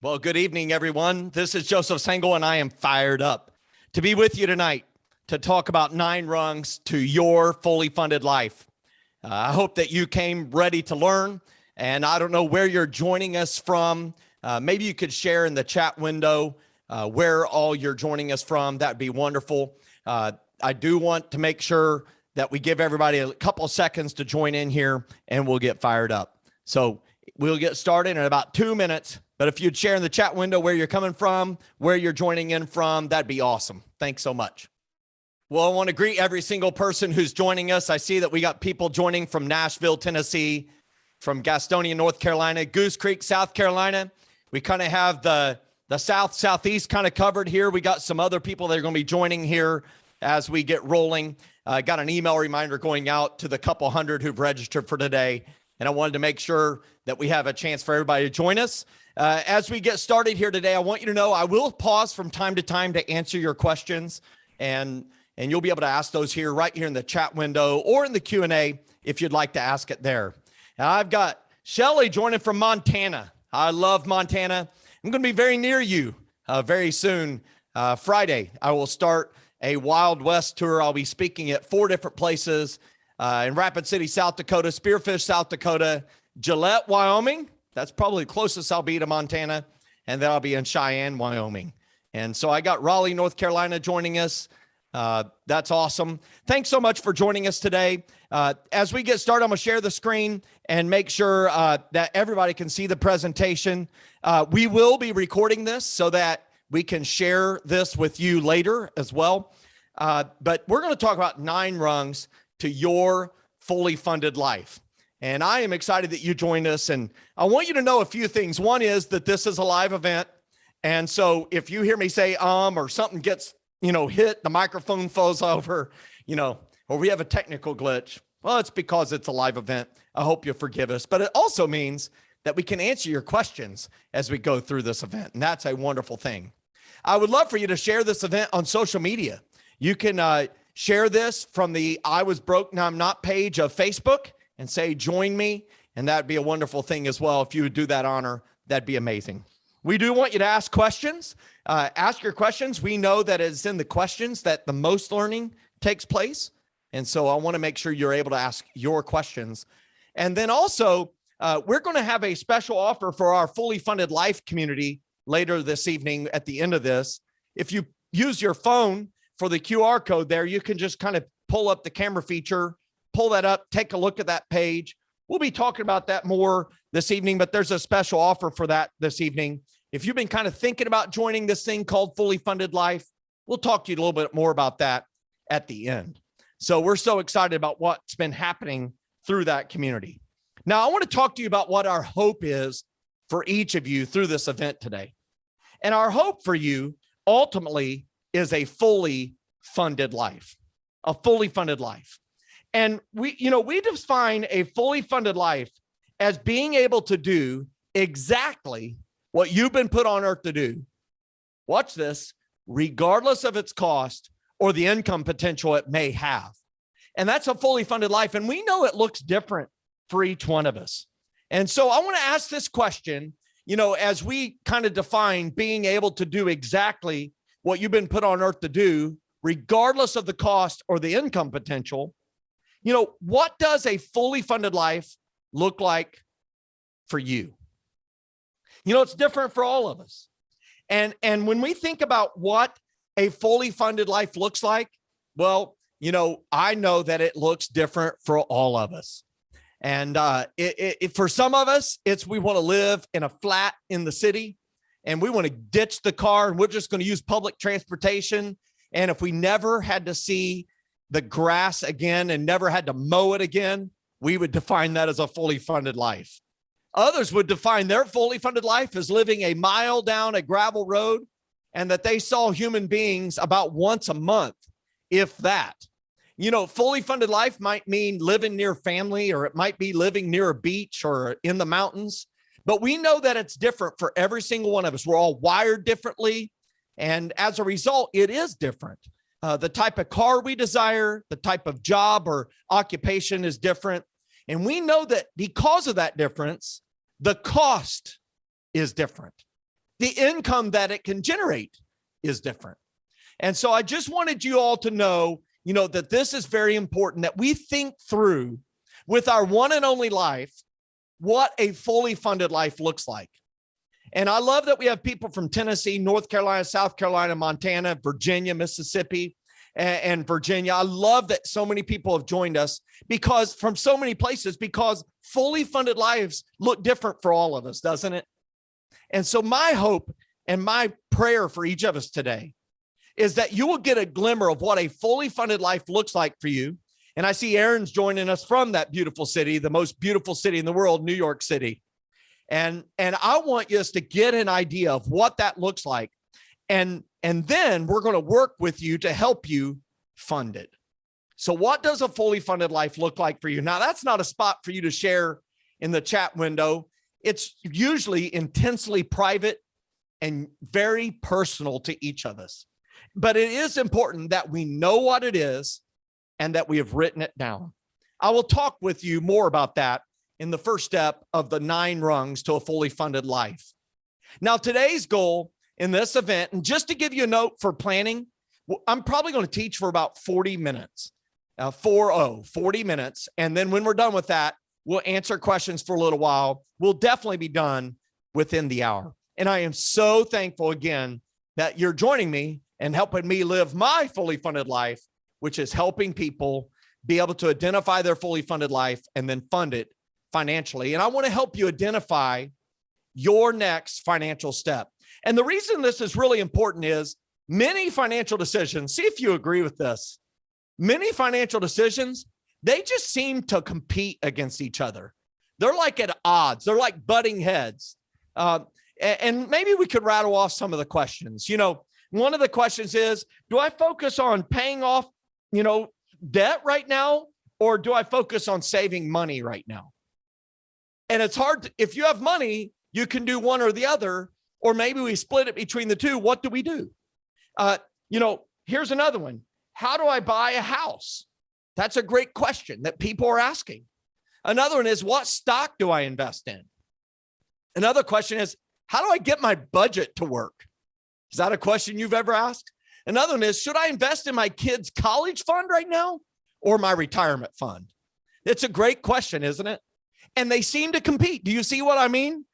Well, good evening, everyone. This is Joseph Sangl, and I am fired up to be with you tonight to talk about 9 rungs to your fully funded life. I hope that you came ready to learn, and I don't know where you're joining us from. Maybe you could share in the chat window where all you're joining us from. That'd be wonderful. I do want to make sure that we give everybody a couple of seconds to join in here, and we'll get fired up. So we'll get started in about 2 minutes. But if you'd share in the chat window where you're coming from, where you're joining in from, that'd be awesome. Thanks so much. Well, I want to greet every single person who's joining us. I see that we got people joining from Nashville, Tennessee, from Gastonia, North Carolina, Goose Creek, South Carolina. We kind of have the southeast kind of covered here. We got some other people that are going to be joining here as we get rolling. Got an email reminder going out to the couple hundred who've registered for today. And I wanted to make sure that we have a chance for everybody to join us. As we get started here today, I want you to know I will pause from time to time to answer your questions, and you'll be able to ask those here right here in the chat window or in the Q&A if you'd like to ask it there. Now, I've got Shelly joining from Montana. I love Montana. I'm going to be very near you very soon. Friday, I will start a Wild West tour. I'll be speaking at 4 different places in Rapid City, South Dakota, Spearfish, South Dakota, Gillette, Wyoming. That's probably the closest I'll be to Montana. And then I'll be in Cheyenne, Wyoming. And so I got Raleigh, North Carolina joining us. That's awesome. Thanks so much for joining us today. As we get started, I'm going to share the screen and make sure that everybody can see the presentation. We will be recording this so that we can share this with you later as well. But we're going to talk about 9 rungs to your fully funded life. And I am excited that you joined us. And I want you to know a few things. One is that this is a live event. And so if you hear me say, or something gets, hit, the microphone falls over, or we have a technical glitch, well, it's because it's a live event. I hope you'll forgive us. But it also means that we can answer your questions as we go through this event. And that's a wonderful thing. I would love for you to share this event on social media. You can share this from the I Was Broke Now I'm Not page of Facebook and say, join me. And that'd be a wonderful thing as well. If you would do that honor, that'd be amazing. We do want you to ask questions. Ask your questions. We know that it's in the questions that the most learning takes place. And so I want to make sure you're able to ask your questions. And then also, we're going to have a special offer for our fully funded life community later this evening at the end of this. If you use your phone for the QR code there, you can just kind of pull up the camera feature, pull that up, take a look at that page. We'll be talking about that more this evening, but there's a special offer for that this evening. If you've been kind of thinking about joining this thing called Fully Funded Life, we'll talk to you a little bit more about that at the end. So we're so excited about what's been happening through that community. Now, I want to talk to you about what our hope is for each of you through this event today. And our hope for you ultimately is a fully funded life, a fully funded life. And we define a fully funded life as being able to do exactly what you've been put on earth to do. Watch this, regardless of its cost or the income potential it may have. And that's a fully funded life. And we know it looks different for each one of us. And so I want to ask this question, as we kind of define being able to do exactly what you've been put on earth to do, regardless of the cost or the income potential, what does a fully funded life look like for you? It's different for all of us. And when we think about what a fully funded life looks like, well, I know that it looks different for all of us. And for some of us, we want to live in a flat in the city, and we want to ditch the car, and we're just going to use public transportation. And if we never had to see the grass again and never had to mow it again, we would define that as a fully funded life. Others would define their fully funded life as living a mile down a gravel road and that they saw human beings about once a month, if that. Fully funded life might mean living near family, or it might be living near a beach or in the mountains. But we know that it's different for every single one of us. We're all wired differently. And as a result, it is different. The type of car we desire, the type of job or occupation is different. And we know that because of that difference, the cost is different. the income that it can generate is different. And so I just wanted you all to know, that this is very important, that we think through with our one and only life, what a fully funded life looks like. And I love that we have people from Tennessee, North Carolina, South Carolina, Montana, Virginia, Mississippi, and Virginia. I love that so many people have joined us from so many places, because fully funded lives look different for all of us, doesn't it? And so my hope and my prayer for each of us today is that you will get a glimmer of what a fully funded life looks like for you. And I see Aaron's joining us from that beautiful city, the most beautiful city in the world, New York City. And I want us to get an idea of what that looks like. And then we're going to work with you to help you fund it. So what does a fully funded life look like for you? Now, that's not a spot for you to share in the chat window. It's usually intensely private and very personal to each of us. But it is important that we know what it is and that we have written it down. I will talk with you more about that in the first step of the 9 rungs to a fully funded life. Now, today's goal in this event, and just to give you a note for planning, I'm probably going to teach for about 40 minutes, 40 minutes. And then when we're done with that, we'll answer questions for a little while. We'll definitely be done within the hour. And I am so thankful again that you're joining me and helping me live my fully funded life, which is helping people be able to identify their fully funded life and then fund it financially. And I want to help you identify your next financial step. And the reason this is really important is many financial decisions, see if you agree with this, many financial decisions, they just seem to compete against each other. They're like at odds. They're like butting heads. And maybe we could rattle off some of the questions. One of the questions is, do I focus on paying off, debt right now, or do I focus on saving money right now? And it's hard. If you have money, you can do one or the other, or maybe we split it between the two. What do we do? Here's another one. How do I buy a house? That's a great question that people are asking. Another one is, what stock do I invest in? Another question is, how do I get my budget to work? Is that a question you've ever asked? Another one is, should I invest in my kids' college fund right now or my retirement fund? It's a great question, isn't it? And they seem to compete. Do you see what I mean?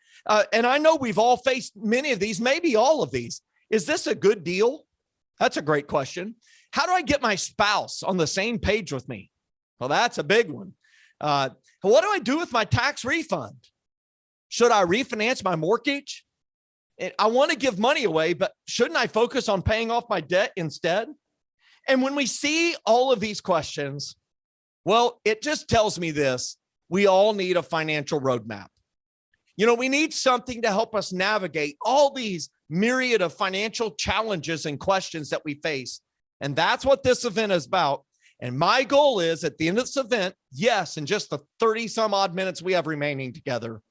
And I know we've all faced many of these, maybe all of these. Is this a good deal? That's a great question. How do I get my spouse on the same page with me? Well, that's a big one. What do I do with my tax refund? Should I refinance my mortgage? I want to give money away, but shouldn't I focus on paying off my debt instead? And when we see all of these questions, well, it just tells me this: we all need a financial roadmap. We need something to help us navigate all these myriad of financial challenges and questions that we face. And that's what this event is about. And my goal is, at the end of this event, yes, in just the 30 some odd minutes we have remaining together,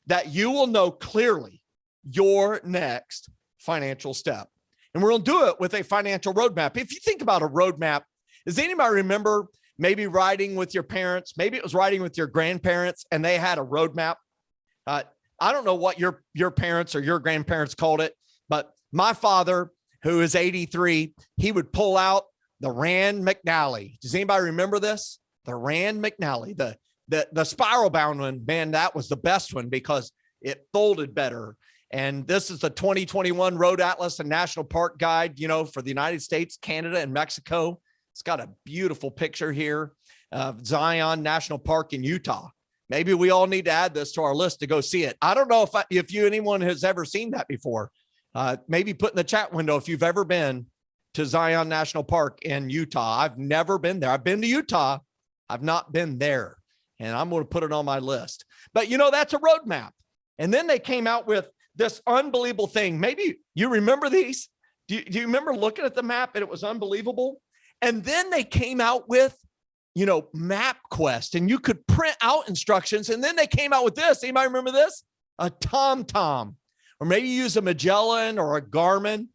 that you will know clearly your next financial step. And we're going to do it with a financial roadmap. If you think about a roadmap, does anybody remember maybe riding with your parents? Maybe it was riding with your grandparents and they had a roadmap. I don't know what your parents or your grandparents called it, but my father, who is 83, he would pull out the Rand McNally. Does anybody remember this? The Rand McNally, the spiral bound one, man, that was the best one because it folded better. And this is the 2021 Road Atlas and National Park Guide, for the United States, Canada, and Mexico. It's got a beautiful picture here of Zion National Park in Utah. Maybe we all need to add this to our list to go see it. I don't know if anyone has ever seen that before. Maybe put in the chat window if you've ever been to Zion National Park in Utah. I've never been there. I've been to Utah. I've not been there. And I'm going to put it on my list. But, that's a roadmap. And then they came out with this unbelievable thing. Maybe you remember these. Do you remember looking at the map and it was unbelievable? And then they came out with, MapQuest, and you could print out instructions. And then they came out with this. Anybody remember this? A TomTom, or maybe use a Magellan or a Garmin.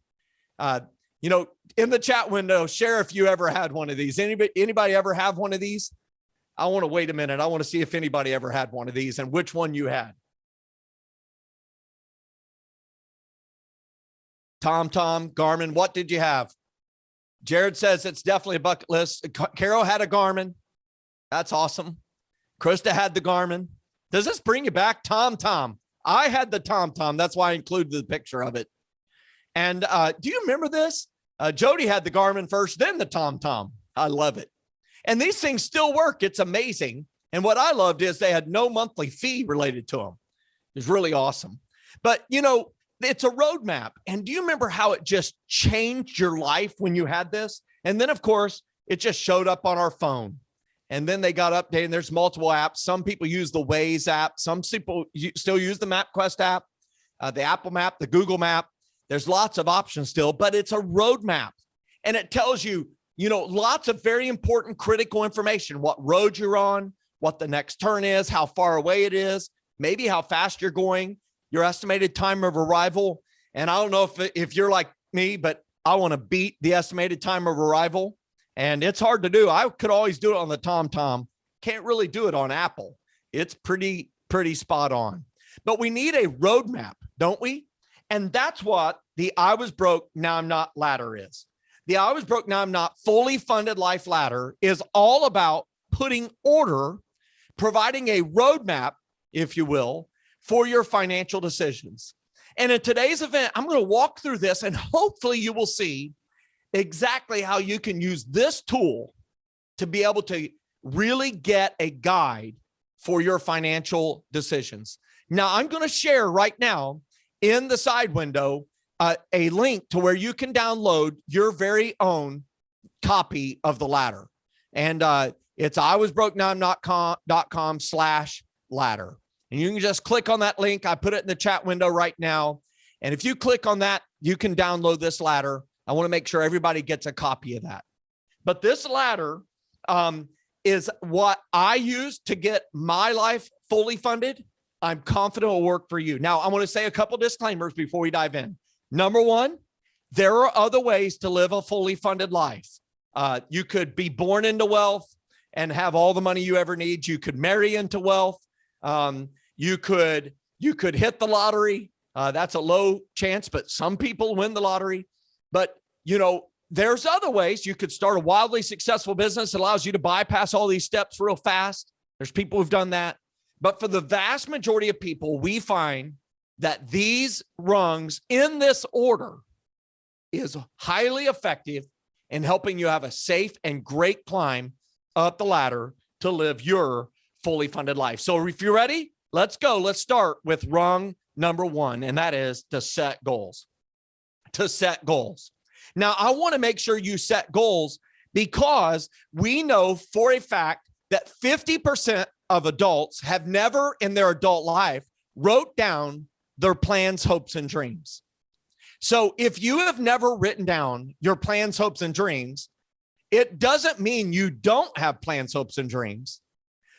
In the chat window, share if you ever had one of these. Anybody ever have one of these? I want to wait a minute. I want to see if anybody ever had one of these and which one you had. TomTom, Garmin. What did you have? Jared says it's definitely a bucket list. Carol had a Garmin. That's awesome. Krista had the Garmin. Does this bring you back? TomTom. I had the TomTom. That's why I included the picture of it. And do you remember this? Jody had the Garmin first, then the TomTom. I love it. And these things still work. It's amazing. And what I loved is they had no monthly fee related to them. It's really awesome. But, you know, it's a roadmap. And do you remember how it just changed your life when you had this? And then, of course, it just showed up on our phone. And then they got updated. And there's multiple apps. Some people use the Waze app. Some people still use the MapQuest app, the Apple Map, the Google Map. There's lots of options still, but it's a roadmap. And it tells you, you know, lots of very important critical information, what road you're on, what the next turn is, how far away it is, maybe how fast you're going, your estimated time of arrival. And I don't know if you're like me, but I want to beat the estimated time of arrival. And it's hard to do. I could always do it on the TomTom. Can't really do it on Apple. It's pretty spot on. But we need a roadmap, don't we? And that's what the I was broke, now I'm not ladder is. The I was broke, now I'm not fully funded life ladder is all about putting order, providing a roadmap, if you will, for your financial decisions. And in today's event, I'm going to walk through this and hopefully you will see exactly how you can use this tool to be able to really get a guide for your financial decisions. Now, I'm going to share right now in the side window a link to where you can download your very own copy of the ladder. And it's iwasbrokenowimnot.com/ladder. And you can just click on that link. I put it in the chat window right now. And if you click on that, you can download this ladder. I want to make sure everybody gets a copy of that. But this ladder is what I use to get my life fully funded. I'm confident it will work for you. Now, I want to say a couple disclaimers before we dive in. Number one, there are other ways to live a fully funded life. You could be born into wealth and have all the money you ever need. You could marry into wealth. You could hit the lottery. That's a low chance, but some people win the lottery. But, you know, there's other ways. You could start a wildly successful business that allows you to bypass all these steps real fast. There's people who've done that. But for the vast majority of people, we find that these rungs in this order is highly effective in helping you have a safe and great climb up the ladder to live your fully funded life. So if you're ready, let's go. Let's start with rung number one, and that is to set goals. To set goals. Now, I want to make sure you set goals because we know for a fact that 50% of adults have never in their adult life wrote down their plans, hopes, and dreams. So if you have never written down your plans, hopes, and dreams, it doesn't mean you don't have plans, hopes, and dreams,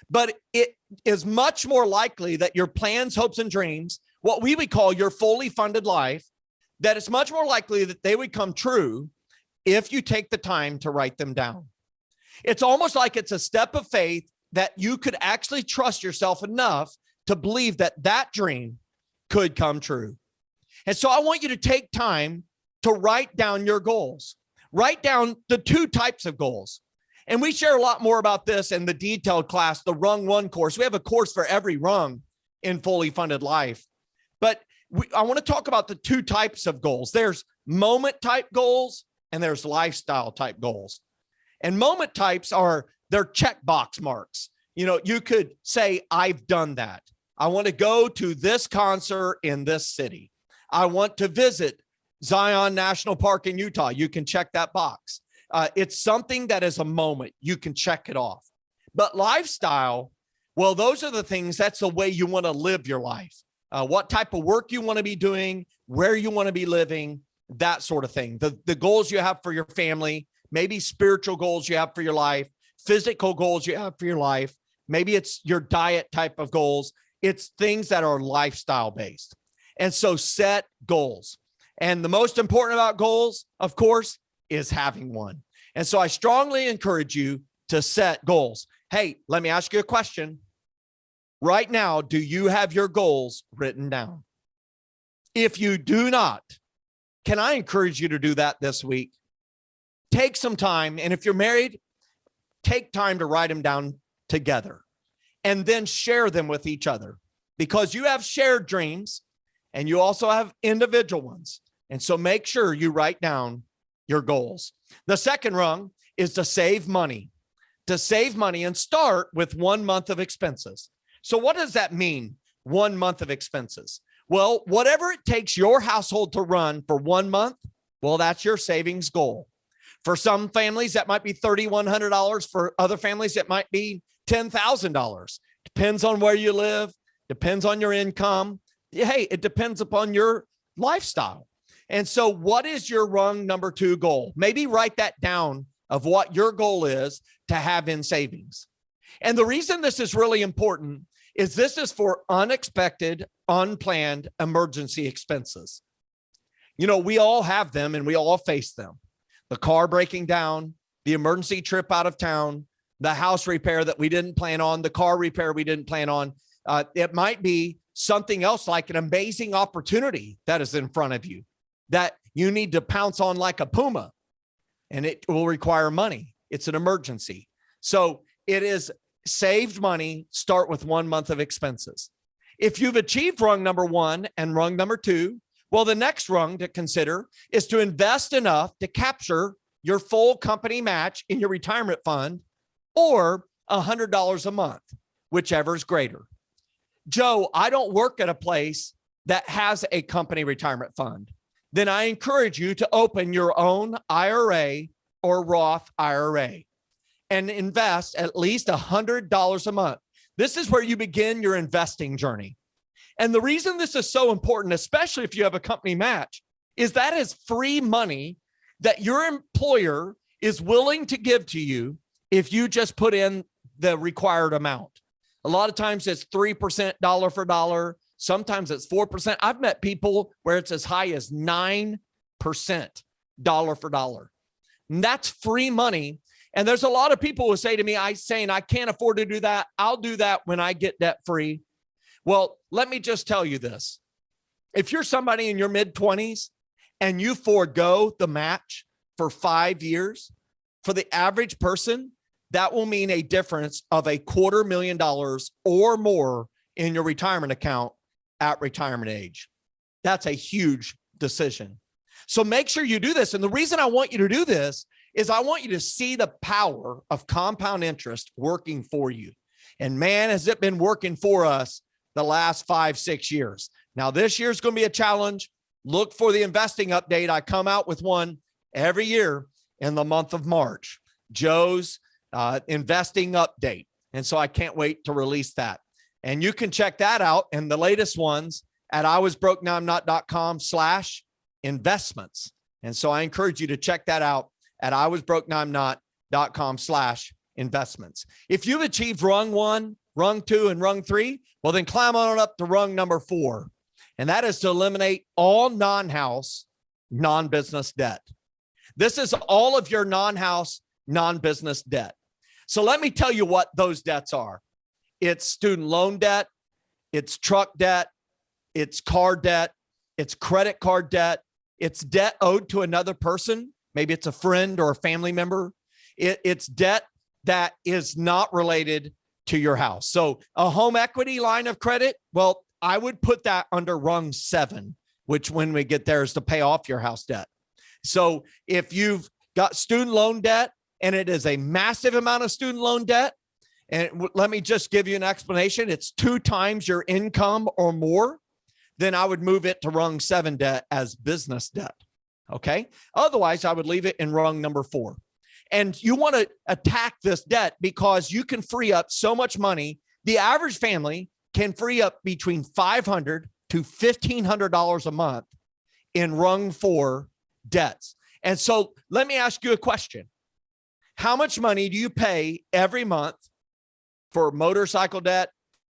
but it is much more likely that your plans, hopes, and dreams, what we would call your fully funded life, that it's much more likely that they would come true if you take the time to write them down. It's almost like it's a step of faith that you could actually trust yourself enough to believe that that dream could come true. And so I want you to take time to write down your goals. Write down the two types of goals. And we share a lot more about this in the detailed class, the Rung 1 course. We have a course for every rung in fully funded life. But I want to talk about the two types of goals. There's moment type goals and there's lifestyle type goals. And moment types they're checkbox marks. You know, you could say, I've done that. I want to go to this concert in this city. I want to visit Zion National Park in Utah. You can check that box. It's something that is a moment. You can check it off. But lifestyle, well, those are the things, that's the way you want to live your life. What type of work you want to be doing, where you want to be living, that sort of thing. The goals you have for your family, maybe spiritual goals you have for your life, physical goals you have for your life. Maybe it's your diet type of goals. It's things that are lifestyle based. And so set goals. And the most important about goals, of course, is having one. And so I strongly encourage you to set goals. Hey, let me ask you a question. Right now, do you have your goals written down? If you do not, Can I encourage you to do that this week? Take some time. And if you're married, take time to write them down together and then share them with each other, because you have shared dreams and you also have individual ones. And so make sure you write down your goals. The second rung is to save money and start with 1 month of expenses. So what does that mean? 1 month of expenses. Well, whatever it takes your household to run for 1 month, well, that's your savings goal. For some families, that might be $3,100. For other families, it might be $10,000. Depends on where you live, depends on your income. Hey, it depends upon your lifestyle. And so what is your rung number 2 goal? Maybe write that down of what your goal is to have in savings. And the reason this is really important is this is for unexpected, unplanned emergency expenses. You know, we all have them and we all face them. The car breaking down, the emergency trip out of town, the house repair that we didn't plan on, the car repair we didn't plan on. It might be something else like an amazing opportunity that is in front of you that you need to pounce on like a puma, and it will require money. It's an emergency. So it is saved money, start with 1 month of expenses. If you've achieved rung number 1 and rung number 2, well, the next rung to consider is to invest enough to capture your full company match in your retirement fund, or $100 a month, whichever is greater. Joe, I don't work at a place that has a company retirement fund. Then I encourage you to open your own IRA or Roth IRA and invest at least $100 a month. This is where you begin your investing journey. And the reason this is so important, especially if you have a company match, is that is free money that your employer is willing to give to you if you just put in the required amount. A lot of times it's 3% dollar for dollar. Sometimes it's 4%. I've met people where it's as high as 9% dollar for dollar. And that's free money. And there's a lot of people who say to me, I can't afford to do that. I'll do that when I get debt free. Well, let me just tell you this. If you're somebody in your mid-20s and you forego the match for 5 years, for the average person, that will mean a difference of $250,000 or more in your retirement account at retirement age. That's a huge decision. So make sure you do this. And the reason I want you to do this is I want you to see the power of compound interest working for you. And man, has it been working for us the last 5-6 years. Now, this year's going to be a challenge. Look for the investing update. I come out with one every year in the month of March, Joe's investing update. And so I can't wait to release that. And you can check that out and the latest ones at iwasbrokenowimnot.com/investments. And so I encourage you to check that out at iwasbrokenowimnot.com/investments. If you've achieved rung 1, rung 2, and rung 3, well, then climb on up to rung number 4. And that is to eliminate all non-house, non-business debt. This is all of your non-house, non-business debt. So let me tell you what those debts are. It's student loan debt, it's truck debt, it's car debt, it's credit card debt, it's debt owed to another person. Maybe it's a friend or a family member. It's debt that is not related to your house. So a home equity line of credit, well, I would put that under rung 7, which when we get there is to pay off your house debt. So if you've got student loan debt and it is a massive amount of student loan debt, and let me just give you an explanation, it's 2 times your income or more, then I would move it to rung 7 debt as business debt. Okay. Otherwise, I would leave it in rung number 4. And you want to attack this debt because you can free up so much money. The average family can free up between $500 to $1,500 a month in rung 4 debts. And so let me ask you a question. How much money do you pay every month for motorcycle debt,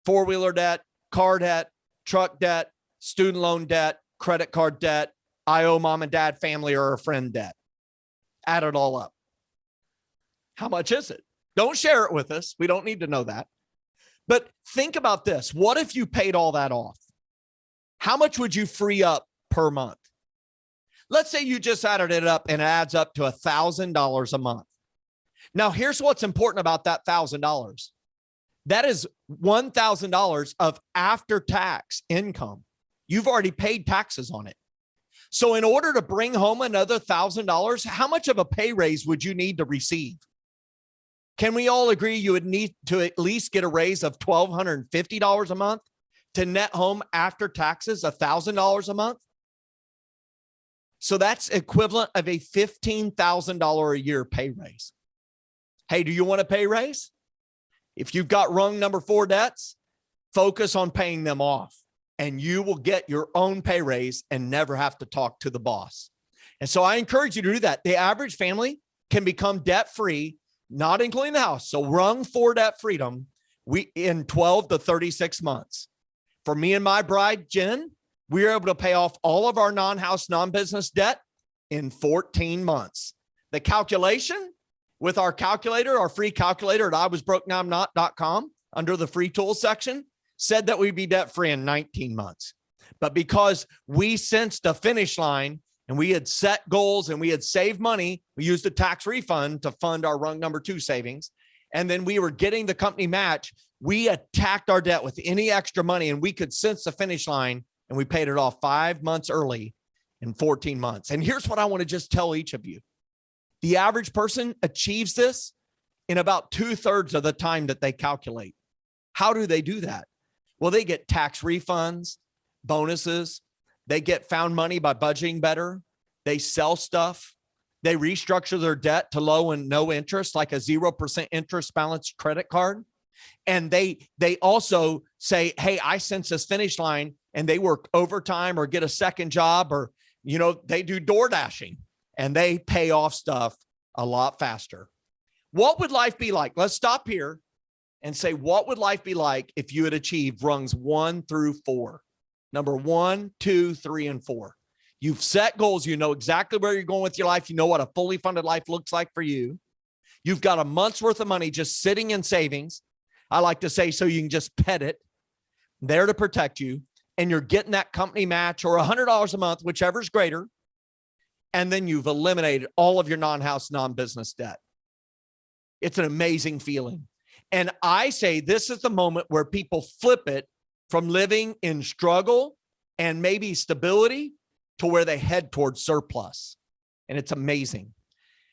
4-wheeler debt, car debt, truck debt, student loan debt, credit card debt, I owe mom and dad, family, or a friend debt? Add it all up. How much is it? Don't share it with us. We don't need to know that. But think about this. What if you paid all that off? How much would you free up per month? Let's say you just added it up and it adds up to $1,000 a month. Now, here's what's important about that $1,000. That is $1,000 of after-tax income. You've already paid taxes on it. So in order to bring home another $1,000, how much of a pay raise would you need to receive? Can we all agree you would need to at least get a raise of $1,250 a month to net home after taxes $1,000 a month? So that's equivalent of a $15,000 a year pay raise. Hey, do you want a pay raise? If you've got rung number 4 debts, focus on paying them off, and you will get your own pay raise and never have to talk to the boss. And so I encourage you to do that. The average family can become debt-free, not including the house. So rung 4 debt freedom in 12 to 36 months. For me and my bride, Jen, we were able to pay off all of our non-house, non-business debt in 14 months. The calculation with our calculator, our free calculator at iwasbrokenowimnot.com under the free tools section said that we'd be debt-free in 19 months. But because we sensed a finish line and we had set goals and we had saved money, we used a tax refund to fund our rung number 2 savings. And then we were getting the company match. We attacked our debt with any extra money and we could sense the finish line, and we paid it off 5 months early in 14 months. And here's what I want to just tell each of you. The average person achieves this in about 2/3 of the time that they calculate. How do they do that? Well, they get tax refunds, bonuses. They get found money by budgeting better. They sell stuff. They restructure their debt to low and no interest, like a 0% interest balance credit card. And they also say, hey, I sense this finish line, and they work overtime or get a second job, or, they do door dashing and they pay off stuff a lot faster. What would life be like? Let's stop here and say, what would life be like if you had achieved rungs 1 through 4? Number 1, 2, 3, and 4. You've set goals. You know exactly where you're going with your life. You know what a fully funded life looks like for you. You've got a month's worth of money just sitting in savings. I like to say, so you can just pet it, there to protect you. And you're getting that company match or $100 a month, whichever is greater. And then you've eliminated all of your non-house, non-business debt. It's an amazing feeling. And I say this is the moment where people flip it from living in struggle and maybe stability to where they head towards surplus. And it's amazing.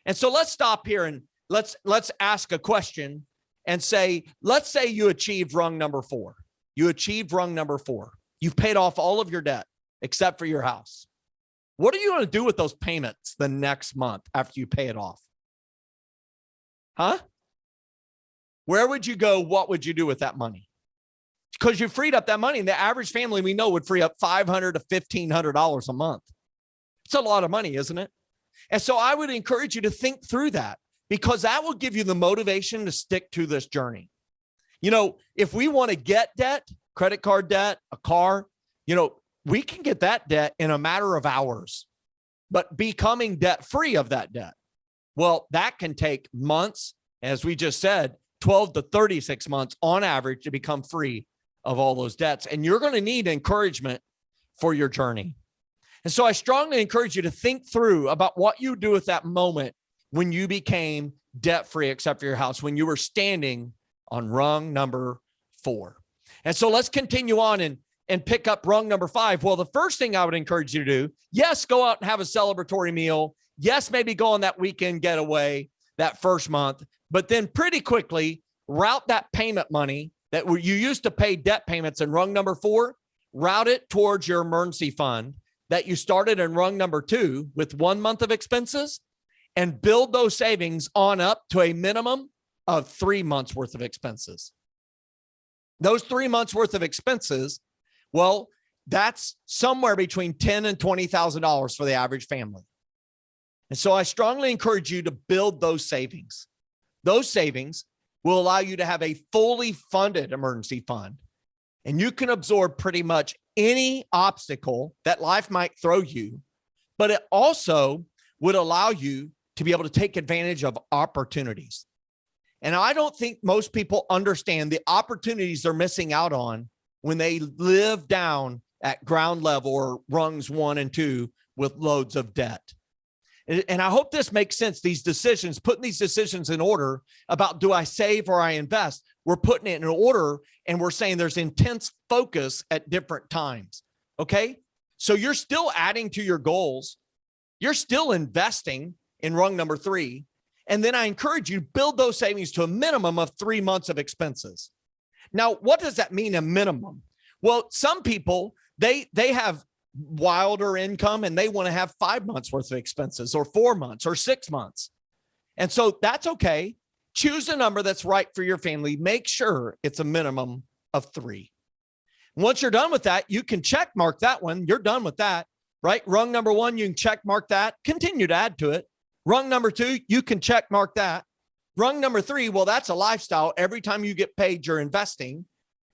And so let's stop here and let's ask a question and say, let's say you achieved rung number 4. You achieved rung number 4. You've paid off all of your debt except for your house. What are you going to do with those payments the next month after you pay it off? Huh? Where would you go? What would you do with that money? Because you freed up that money. And the average family we know would free up $500 to $1,500 a month. It's a lot of money, isn't it? And so I would encourage you to think through that, because that will give you the motivation to stick to this journey. If we want to get debt, credit card debt, a car, we can get that debt in a matter of hours, but becoming debt free of that debt, well, that can take months, as we just said, 12 to 36 months on average to become free of all those debts. And you're going to need encouragement for your journey. And so I strongly encourage you to think through about what you do with that moment when you became debt free, except for your house, when you were standing on rung number 4. And so let's continue on and pick up rung number 5. Well, the first thing I would encourage you to do, yes, go out and have a celebratory meal. Yes, maybe go on that weekend getaway that first month, but then pretty quickly route that payment money that you used to pay debt payments in rung number 4, route it towards your emergency fund that you started in rung number 2 with 1 month of expenses, and build those savings on up to a minimum of 3 months worth of expenses. Those 3 months worth of expenses, well, that's somewhere between $10,000 and $20,000 for the average family. And so I strongly encourage you to build those savings. Those savings will allow you to have a fully funded emergency fund, and you can absorb pretty much any obstacle that life might throw you, but it also would allow you to be able to take advantage of opportunities. And I don't think most people understand the opportunities they're missing out on when they live down at ground level or rungs 1 and 2 with loads of debt. And I hope this makes sense. These decisions, putting these decisions in order about do I save or I invest, we're putting it in order and we're saying there's intense focus at different times. Okay. So you're still adding to your goals. You're still investing in rung number 3. And then I encourage you to build those savings to a minimum of 3 months of expenses. Now, what does that mean, a minimum? Well, some people, they have wilder income and they want to have 5 months worth of expenses or 4 months or 6 months. And so that's okay. Choose a number that's right for your family. Make sure it's a minimum of 3. Once you're done with that, you can check mark that one. You're done with that, right? Rung number 1, you can check mark that, continue to add to it. Rung number 2, you can check mark that. Rung number 3, well, that's a lifestyle. Every time you get paid, you're investing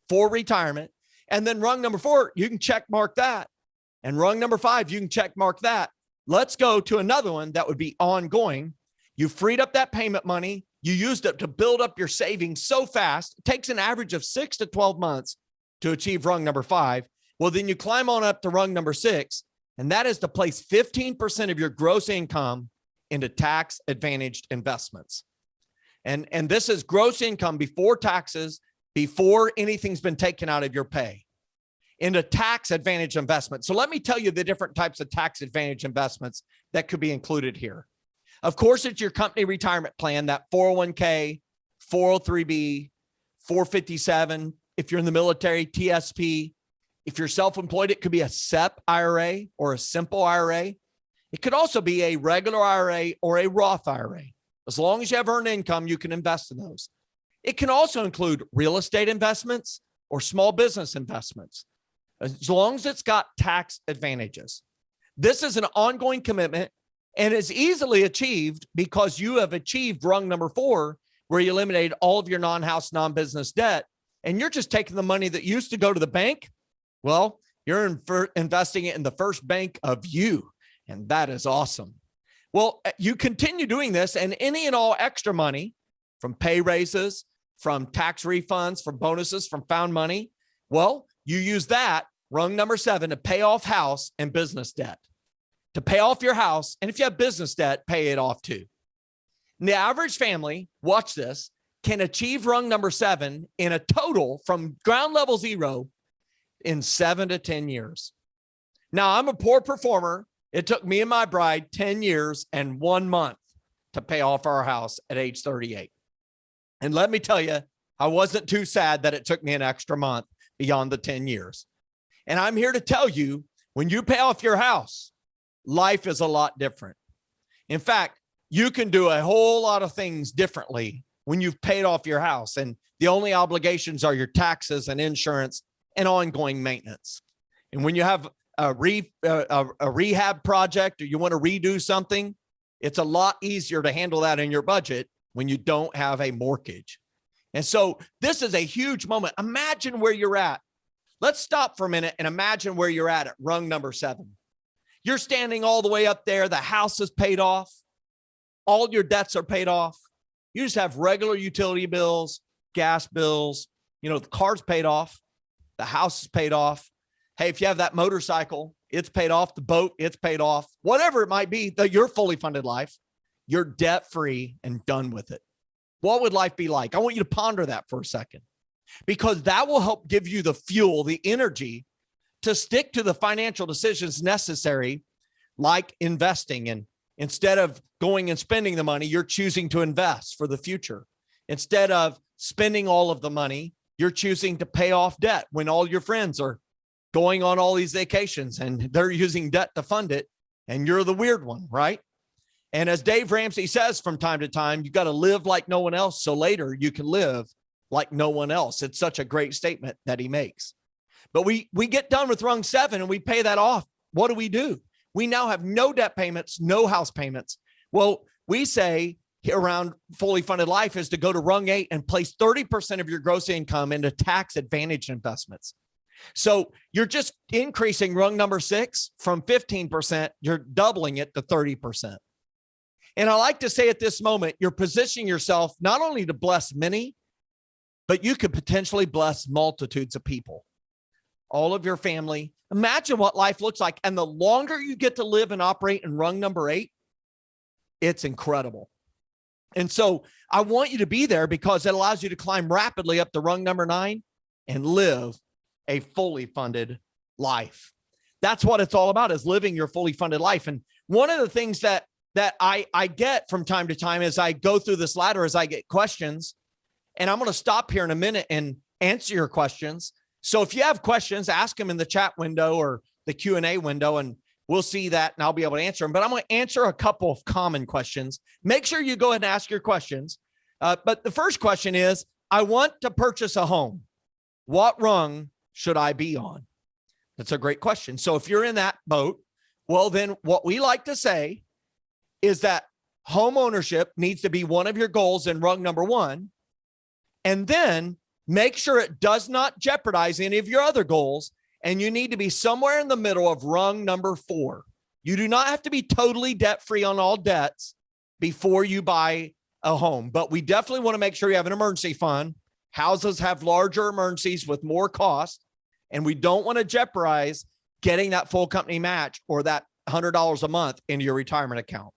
for retirement. And then rung number 4, you can check mark that. And rung number 5, you can check mark that. Let's go to another one that would be ongoing. You freed up that payment money. You used it to build up your savings so fast. It takes an average of 6 to 12 months to achieve rung number 5. Well, then you climb on up to rung number 6, and that is to place 15% of your gross income into tax advantaged investments. And this is gross income before taxes, before anything's been taken out of your pay, into tax advantage investments. So let me tell you the different types of tax advantage investments that could be included here. Of course, it's your company retirement plan, that 401k, 403b, 457. If you're in the military, TSP. If you're self-employed, it could be a SEP IRA or a simple IRA. It could also be a regular IRA or a Roth IRA. As long as you have earned income, you can invest in those. It can also include real estate investments or small business investments, as long as it's got tax advantages. This is an ongoing commitment and is easily achieved because you have achieved rung number 4, where you eliminated all of your non-house, non-business debt, and you're just taking the money that used to go to the bank. Well, you're investing it in the first bank of you, and that is awesome. Well, you continue doing this, and any and all extra money from pay raises, from tax refunds, from bonuses, from found money, well, you use that, rung number 7, to pay off house and business debt. To pay off your house, and if you have business debt, pay it off too. And the average family, watch this, can achieve rung number 7 in a total from ground level 0 in 7 to 10 years. Now, I'm a poor performer. It took me and my bride 10 years and 1 month to pay off our house at age 38. And let me tell you, I wasn't too sad that it took me an extra month beyond the 10 years. And I'm here to tell you, when you pay off your house, life is a lot different. In fact, you can do a whole lot of things differently when you've paid off your house, and the only obligations are your taxes and insurance and ongoing maintenance. And when you have a rehab project or you want to redo something, it's a lot easier to handle that in your budget when you don't have a mortgage. And so this is a huge moment. Imagine where you're at. Let's stop for a minute and imagine where you're at rung number 7. You're standing all the way up there. The house is paid off. All your debts are paid off. You just have regular utility bills, gas bills. The car's paid off. The house is paid off. Hey, if you have that motorcycle, it's paid off. The boat, it's paid off. Whatever it might be, your fully funded life, you're debt-free and done with it. What would life be like? I want you to ponder that for a second, because that will help give you the fuel, the energy to stick to the financial decisions necessary, like investing. And instead of going and spending the money, you're choosing to invest for the future. Instead of spending all of the money, you're choosing to pay off debt when all your friends are going on all these vacations and they're using debt to fund it, and you're the weird one, right? And as Dave Ramsey says from time to time, you got to live like no one else, so later you can live like no one else. It's such a great statement that he makes. But we get done with rung 7 and we pay that off. What do? We now have no debt payments, no house payments. Well, we say around fully funded life is to go to rung 8 and place 30% of your gross income into tax advantage investments. So you're just increasing rung number 6 from 15%. You're doubling it to 30%. And I like to say at this moment, you're positioning yourself not only to bless many, but you could potentially bless multitudes of people. all of your family. Imagine what life looks like. And the longer you get to live and operate in rung number 8, it's incredible. And so I want you to be there because it allows you to climb rapidly up to rung number 9 and live a fully funded life. That's what it's all about, is living your fully funded life. And one of the things that I get from time to time as I go through this ladder, as I get questions, and I'm going to stop here in a minute and answer your questions. So if you have questions, ask them in the chat window or the Q&A window, and we'll see that and I'll be able to answer them. But I'm going to answer a couple of common questions. Make sure you go ahead and ask your questions. But the first question is, I want to purchase a home. What rung should I be on? That's a great question. So if you're in that boat, well, then what we like to say is that home ownership needs to be one of your goals in rung number 1. And then make sure it does not jeopardize any of your other goals. And you need to be somewhere in the middle of rung number 4. You do not have to be totally debt-free on all debts before you buy a home, but we definitely want to make sure you have an emergency fund. Houses have larger emergencies with more cost, and we don't want to jeopardize getting that full company match or that $100 a month into your retirement account.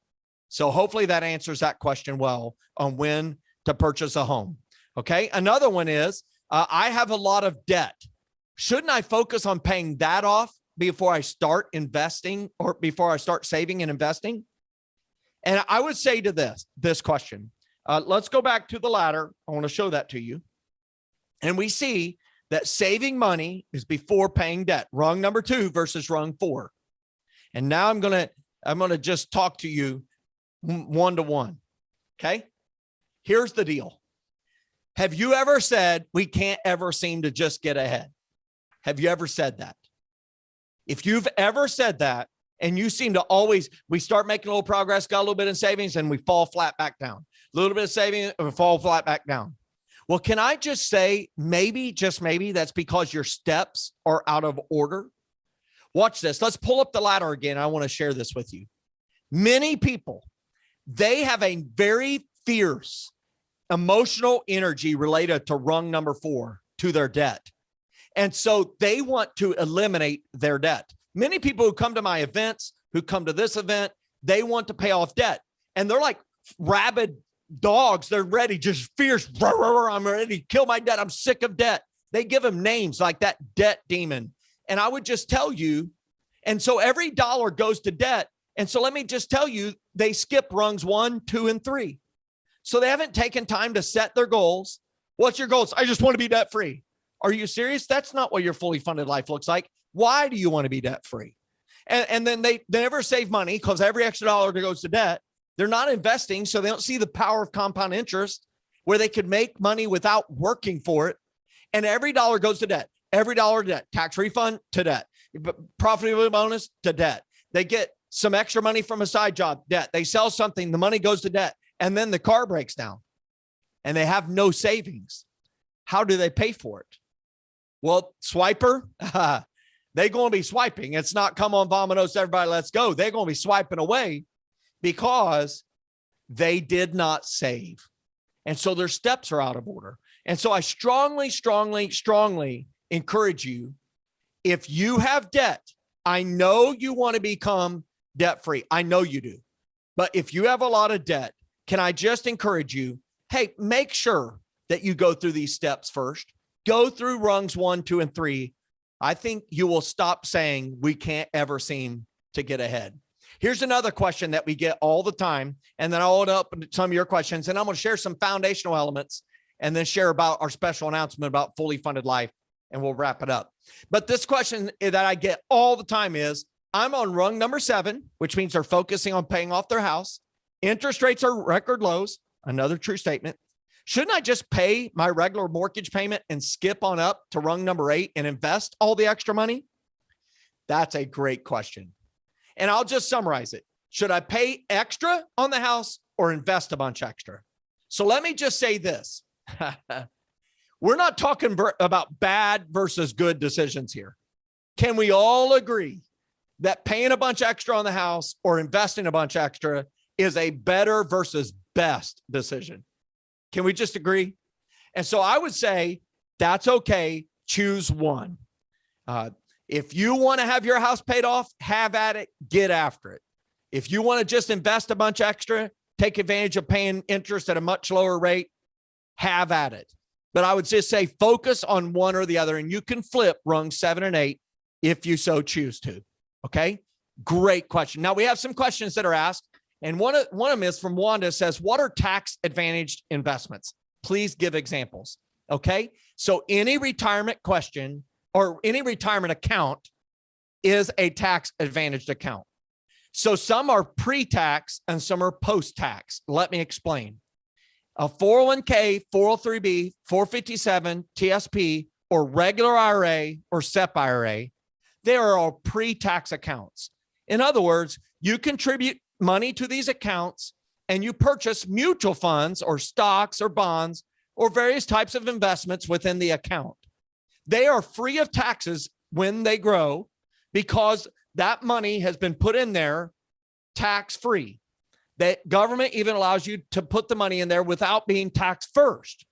So hopefully that answers that question well on when to purchase a home. Okay. Another one is, I have a lot of debt. Shouldn't I focus on paying that off before I start investing or before I start saving and investing? And I would say to this question, let's go back to the ladder. I want to show that to you. And we see that saving money is before paying debt, rung number 2 versus rung 4. And now I'm going to just talk to you one-to-one. Okay. Here's the deal. Have you ever said, we can't ever seem to just get ahead? Have you ever said that? If you've ever said that, and you seem to always, we start making a little progress, got a little bit in savings, and we fall flat back down. A little bit of saving, and we fall flat back down. Well, can I just say, maybe, just maybe, that's because your steps are out of order? Watch this. Let's pull up the ladder again. I want to share this with you. Many people, they have a very fierce emotional energy related to rung number 4, to their debt. And so they want to eliminate their debt. Many people who come to my events, who come to this event, they want to pay off debt. And they're like rabid dogs. They're ready, just fierce. I'm ready to kill my debt. I'm sick of debt. They give them names like that debt demon. And I would just tell you, and so every dollar goes to debt. And so let me just tell you, they skip rungs 1, 2, and 3. So they haven't taken time to set their goals. What's your goals? I just want to be debt free. Are you serious? That's not what your fully funded life looks like. Why do you want to be debt free? And then they never save money because every extra dollar that goes to debt, they're not investing. So they don't see the power of compound interest where they could make money without working for it. And every dollar goes to debt, every dollar to debt, tax refund to debt, profitability bonus to debt. They get some extra money from a side job, debt. They sell something, the money goes to debt. And then the car breaks down and they have no savings. How do they pay for it? Well, swiper, they're going to be swiping. It's not come on, vamonos, everybody, let's go. They're going to be swiping away because they did not save. And so their steps are out of order. And so I strongly, strongly, strongly encourage you, if you have debt, I know you want to become debt-free. I know you do. But if you have a lot of debt, can I just encourage you, hey, make sure that you go through these steps first. Go through rungs 1, 2, and 3. I think you will stop saying we can't ever seem to get ahead. Here's another question that we get all the time. And then I'll open up some of your questions, and I'm going to share some foundational elements and then share about our special announcement about fully funded life, and we'll wrap it up. But this question that I get all the time is, I'm on rung number 7, which means they're focusing on paying off their house. Interest rates are record lows. Another true statement. Shouldn't I just pay my regular mortgage payment and skip on up to rung number 8 and invest all the extra money? That's a great question. And I'll just summarize it. Should I pay extra on the house or invest a bunch extra? So let me just say this. We're not talking about bad versus good decisions here. Can we all agree that paying a bunch extra on the house or investing a bunch extra is a better versus best decision? Can we just agree? And so I would say that's okay. Choose one. If you want to have your house paid off, have at it, get after it. If you want to just invest a bunch extra, take advantage of paying interest at a much lower rate, have at it. But I would just say focus on one or the other, and you can flip rung 7 and 8 if you so choose to. Okay. Great question. Now we have some questions that are asked, and one of them is from Wanda. Says, what are tax advantaged investments? Please give examples. Okay. So any retirement question or any retirement account is a tax advantaged account. So some are pre-tax and some are post-tax. Let me explain. A 401k, 403b, 457, TSP, or regular IRA or SEP IRA, they are all pre-tax accounts. In other words, you contribute money to these accounts and you purchase mutual funds or stocks or bonds or various types of investments within the account. They are free of taxes when they grow because that money has been put in there tax-free. The government even allows you to put the money in there without being taxed first.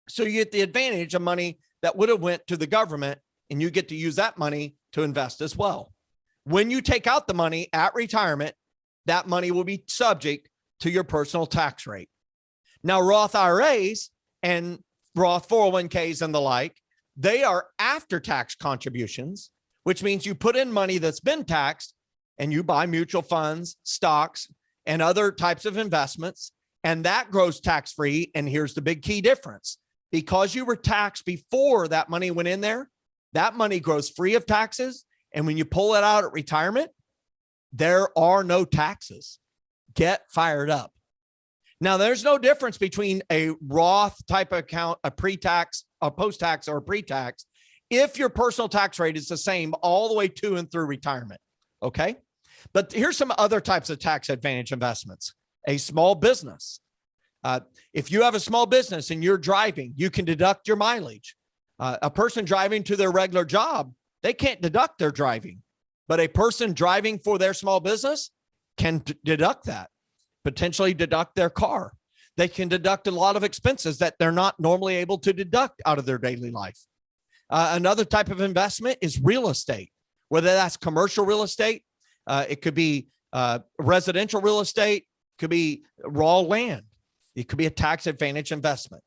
So you get the advantage of money that would have went to the government, and you get to use that money to invest as well. When you take out the money at retirement, that money will be subject to your personal tax rate. Now, Roth IRAs and Roth 401ks and the like, they are after-tax contributions, which means you put in money that's been taxed and you buy mutual funds, stocks, and other types of investments, and that grows tax-free. And here's the big key difference. Because you were taxed before that money went in there, that money grows free of taxes. And when you pull it out at retirement, there are no taxes. Get fired up. Now, there's no difference between a Roth type of account, a pre-tax, a post-tax, or a pre-tax, if your personal tax rate is the same all the way to and through retirement. Okay. But here's some other types of tax advantage investments. A small business. If you have a small business and you're driving, you can deduct your mileage. A person driving to their regular job, they can't deduct their driving, but a person driving for their small business can deduct that, potentially deduct their car. They can deduct a lot of expenses that they're not normally able to deduct out of their daily life. Another type of investment is real estate, whether that's commercial real estate. It could be residential real estate, could be raw land. It could be a tax advantage investment.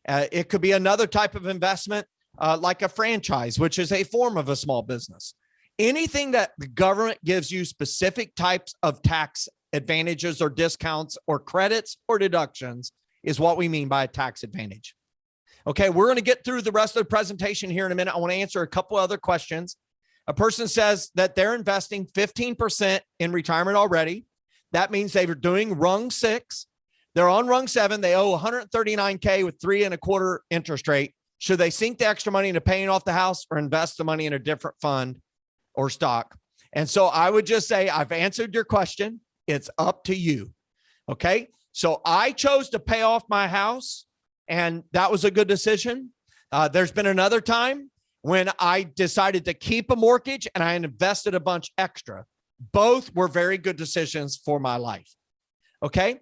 It could be another type of investment like a franchise, which is a form of a small business. Anything that the government gives you specific types of tax advantages or discounts or credits or deductions is what we mean by a tax advantage. Okay, we're going to get through the rest of the presentation here in a minute. I want to answer a couple other questions. A person says that they're investing 15% in retirement already. That means they were doing rung 6. They're on rung 7. They owe $139K with 3.25% interest rate. Should they sink the extra money into paying off the house or invest the money in a different fund or stock? And so I would just say, I've answered your question. It's up to you. Okay. So I chose to pay off my house, and that was a good decision. There's been another time when I decided to keep a mortgage and I invested a bunch extra. Both were very good decisions for my life. Okay.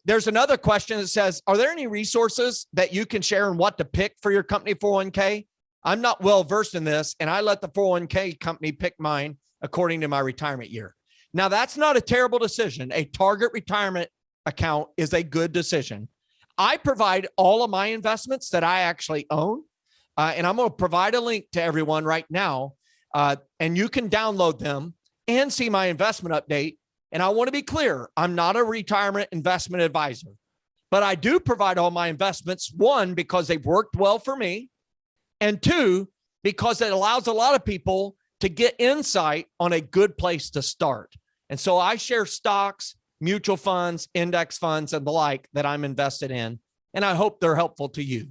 There's another question that says, are there any resources that you can share on what to pick for your company 401k? I'm not well versed in this, and I let the 401k company pick mine according to my retirement year. Now, that's not a terrible decision. A target retirement account is a good decision. I provide all of my investments that I actually own. And I'm going to provide a link to everyone right now, and you can download them and see my investment update. And I want to be clear, I'm not a retirement investment advisor, but I do provide all my investments, one, because they've worked well for me, and two, because it allows a lot of people to get insight on a good place to start. And so I share stocks, mutual funds, index funds, and the like that I'm invested in, and I hope they're helpful to you.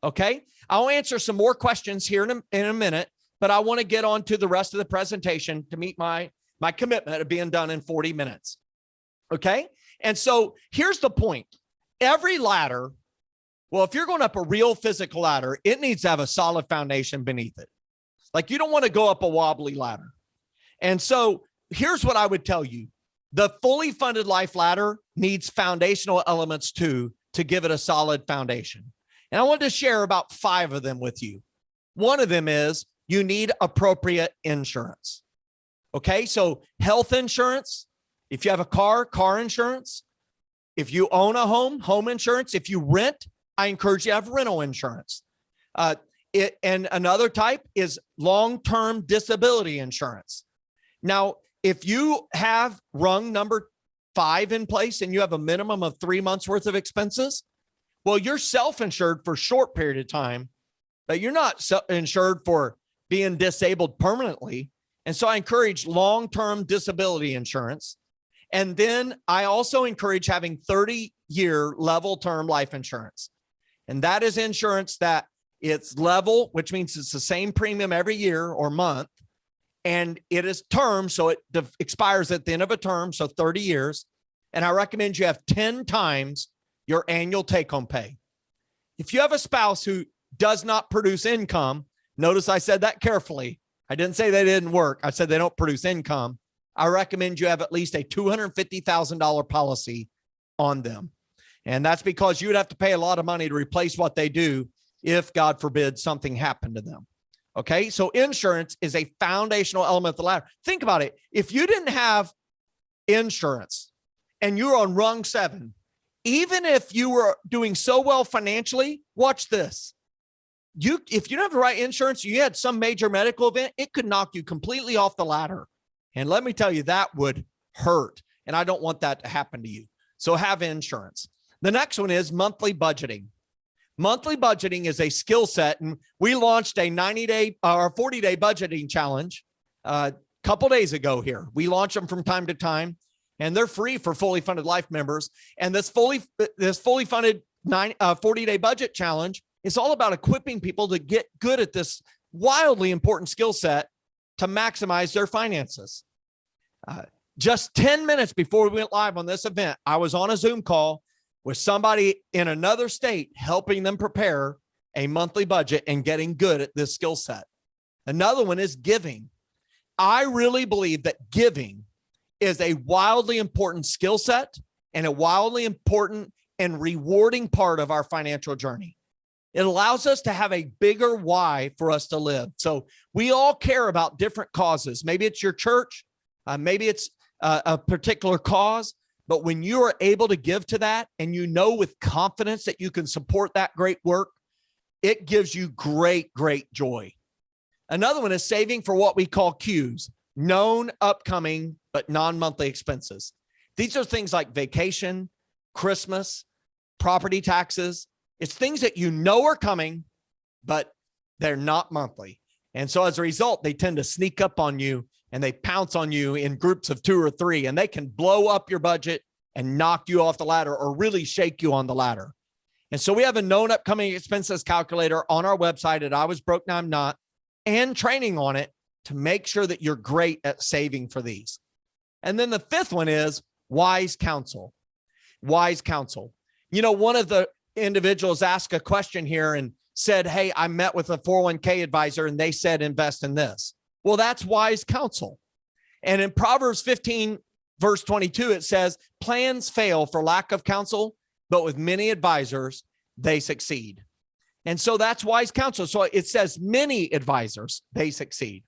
Okay, I'll answer some more questions here in a minute, but I want to get on to the rest of the presentation to meet my commitment of being done in 40 minutes. Okay, and so here's the point. Every ladder, well, if you're going up a real physical ladder, it needs to have a solid foundation beneath it. Like, you don't want to go up a wobbly ladder. And so here's what I would tell you. The fully funded life ladder needs foundational elements too, to give it a solid foundation. And I wanted to share about 5 of them with you. One of them is you need appropriate insurance. Okay, so health insurance, if you have a car insurance. If you own a home insurance. If you rent, I encourage you to have rental insurance. And another type is long-term disability insurance. Now, if you have rung number 5 in place and you have a minimum of 3 months worth of expenses, well, you're self-insured for a short period of time, but you're not insured for being disabled permanently. And so I encourage long-term disability insurance. And then I also encourage having 30-year level term life insurance. And that is insurance that it's level, which means it's the same premium every year or month. And it is term, so it expires at the end of a term, so 30 years. And I recommend you have 10 times your annual take-home pay. If you have a spouse who does not produce income, notice I said that carefully. I didn't say they didn't work. I said they don't produce income. I recommend you have at least a $250,000 policy on them. And that's because you would have to pay a lot of money to replace what they do if, God forbid, something happened to them. Okay, so insurance is a foundational element of the ladder. Think about it. If you didn't have insurance and you're on rung 7, even if you were doing so well financially, watch this. If you don't have the right insurance, you had some major medical event, it could knock you completely off the ladder. And let me tell you, that would hurt. And I don't want that to happen to you. So have insurance. The next one is monthly budgeting. Monthly budgeting is a skill set. And we launched a 90-day or 40-day budgeting challenge a couple days ago here. We launch them from time to time, and they're free for fully funded life members. And this fully funded 40-day budget challenge is all about equipping people to get good at this wildly important skill set to maximize their finances. Just 10 minutes before we went live on this event, I was on a Zoom call with somebody in another state, helping them prepare a monthly budget and getting good at this skill set. Another one is giving. I really believe that giving is a wildly important skill set and a wildly important and rewarding part of our financial journey. It allows us to have a bigger why for us to live. So we all care about different causes. Maybe it's your church, maybe it's a particular cause, but when you are able to give to that and you know with confidence that you can support that great work, it gives you great, great joy. Another one is saving for what we call Qs, known, upcoming, but non-monthly expenses. These are things like vacation, Christmas, property taxes. It's things that you know are coming, but they're not monthly. And so as a result, they tend to sneak up on you and they pounce on you in groups of 2 or 3, and they can blow up your budget and knock you off the ladder or really shake you on the ladder. And so we have a known upcoming expenses calculator on our website at iwasbrokenowimnot, and training on it to make sure that you're great at saving for these. And then the 5th one is wise counsel. Wise counsel. You know, one of the individuals asked a question here and said, hey, I met with a 401k advisor and they said, invest in this. Well, that's wise counsel. And in Proverbs 15, verse 22, it says, plans fail for lack of counsel, but with many advisors, they succeed. And so that's wise counsel. So it says many advisors, they succeed.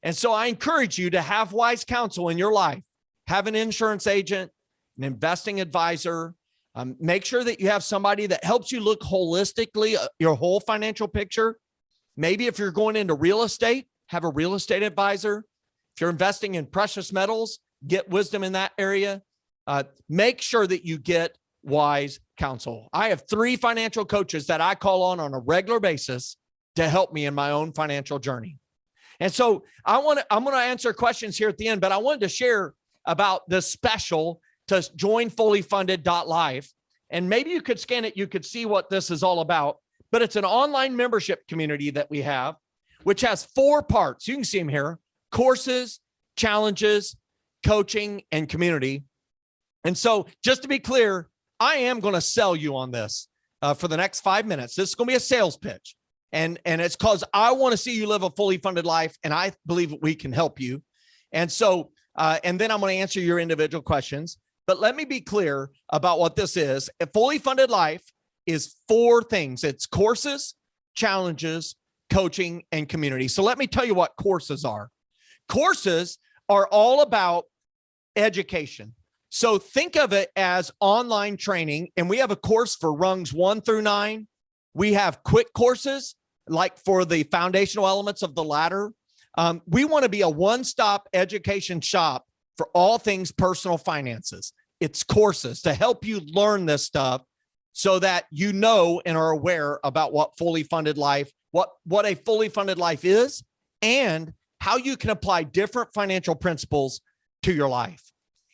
And so I encourage you to have wise counsel in your life. Have an insurance agent, an investing advisor. Make sure that you have somebody that helps you look holistically, your whole financial picture. Maybe if you're going into real estate, have a real estate advisor. If you're investing in precious metals, get wisdom in that area. Make sure that you get wise counsel. I have 3 financial coaches that I call on a regular basis to help me in my own financial journey. And so I'm going to answer questions here at the end, but I wanted to share about the special to join fullyfunded.life. And maybe you could scan it. You could see what this is all about, but it's an online membership community that we have, which has 4 parts. You can see them here: courses, challenges, coaching, and community. And so just to be clear, I am going to sell you on this for the next 5 minutes. This is going to be a sales pitch. And it's because I want to see you live a fully funded life, and I believe we can help you. And so, and then I'm going to answer your individual questions. But let me be clear about what this is. A fully funded life is 4 things. It's courses, challenges, coaching, and community. So let me tell you what courses are. Courses are all about education. So think of it as online training, and we have a course for rungs 1 through 9. We have quick courses like for the foundational elements of the ladder. We want to be a one-stop education shop for all things personal finances. It's courses to help you learn this stuff so that you know and are aware about what fully funded life, what a fully funded life is, and how you can apply different financial principles to your life.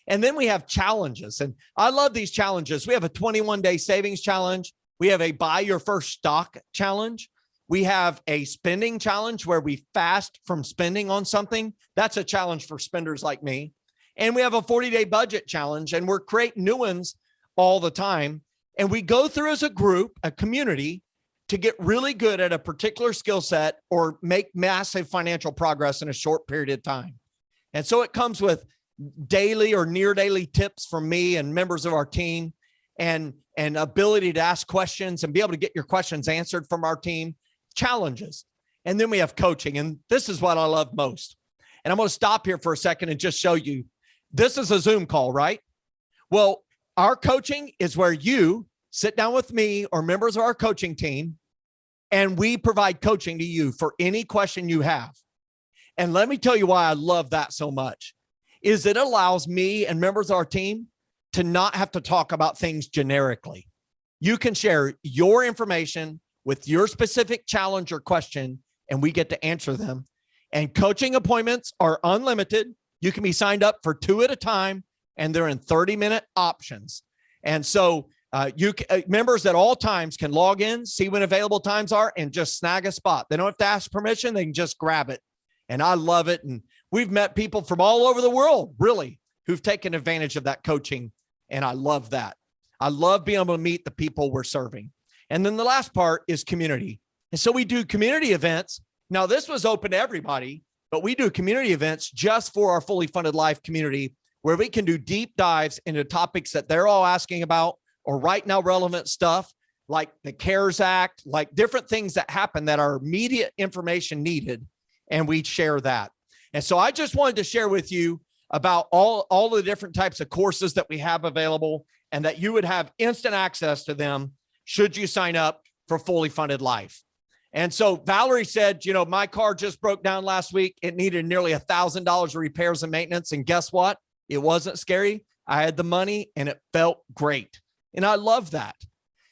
And then we have challenges. And I love these challenges. We have a 21-day savings challenge. We have a buy your first stock challenge. We have a spending challenge where we fast from spending on something. That's a challenge for spenders like me. And we have a 40-day budget challenge, and we're creating new ones all the time. And we go through as a group, a community, to get really good at a particular skill set or make massive financial progress in a short period of time. And so it comes with daily or near daily tips from me and members of our team, and ability to ask questions and be able to get your questions answered from our team, challenges. And then we have coaching. And this is what I love most. And I'm going to stop here for a second and just show you. This is a Zoom call, right? Well, our coaching is where you sit down with me or members of our coaching team, and we provide coaching to you for any question you have. And let me tell you why I love that so much, is it allows me and members of our team to not have to talk about things generically. You can share your information with your specific challenge or question, and we get to answer them. And coaching appointments are unlimited. You can be signed up for 2 at a time, and they're in 30-minute options. And so members at all times can log in, see when available times are, and just snag a spot. They don't have to ask permission. They can just grab it. And I love it. And we've met people from all over the world, really, who've taken advantage of that coaching. And I love that. I love being able to meet the people we're serving. And then the last part is community. And so we do community events. Now, this was open to everybody, but we do community events just for our fully funded life community, where we can do deep dives into topics that they're all asking about, or right now relevant stuff like the CARES Act, like different things that happen that are immediate information needed. And we share that. And so I just wanted to share with you about all the different types of courses that we have available, and that you would have instant access to them should you sign up for fully funded life. And so Valerie said, you know, my car just broke down last week. It needed nearly $1,000 of repairs and maintenance. And guess what? It wasn't scary. I had the money and it felt great. And I love that.